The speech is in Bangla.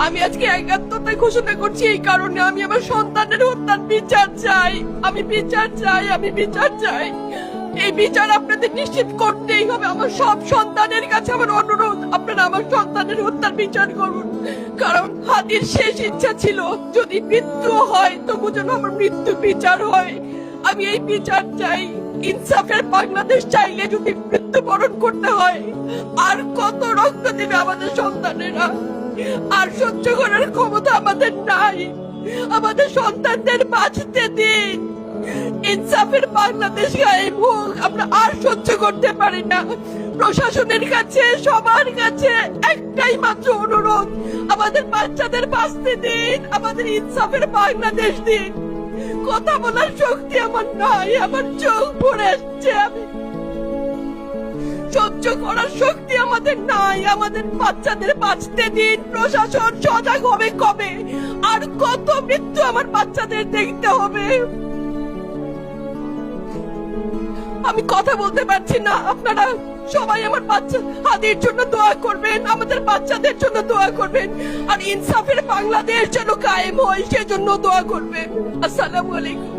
আমি আজকে একাত্মতা ঘোষণা করছি এই কারণে, আমি আমার সন্তানের হত্যার বিচার চাই। আমি বিচার চাই, আমি বিচার চাই। এই বিচার আপনাদের নিশ্চিত করতেই হবে। আমার সব সন্তানের কাছে আমার অনুরোধ, আপনারা আমার সন্তানের হত্যার বিচার করুন। কারণ হাদির শেষ ইচ্ছা ছিল যদি মৃত্যু হয় তবু যেন আমার মৃত্যু বিচার হয়। আমি এই বিচার চাই। ইনসাফের বাংলাদেশ চাইলে যদি মৃত্যুবরণ করতে হয়, আর কত রক্ত দেবে আমাদের সন্তানেরা? আর সহ্য করার ক্ষমতা আমাদের নাই। আমাদের সন্তানদের বাঁচতে দিন। ইনসাফের বাংলাদেশ গায়েব হোক। আমরা আর সহ্য করতে পারি না। প্রশাসনের কাছে, সবার কাছে একটাই মাত্র অনুরোধ, আমাদের বাচ্চাদের বাঁচতে দিন, আমাদের ইনসাফের বাংলাদেশ দিন। কথা বলার শক্তি আমার নাই, আমার চোখ পড়ে আসছে। আমি সহ্য করার শক্তি আমাদের নাই। আমাদের বাচ্চাদের বাঁচতে দিন। প্রশাসন সজাগ হবে কবে? আর কত মৃত্যু আমার বাচ্চাদের দেখতে হবে? আমি কথা বলতে পারছি না। আপনারা সবাই আমার বাচ্চা হাদির জন্য দোয়া করবেন, আমাদের বাচ্চাদের জন্য দোয়া করবেন, আর ইনসাফের বাংলাদেশ যেন কায়েম হয় সেজন্য দোয়া করবেন। আসসালামু আলাইকুম।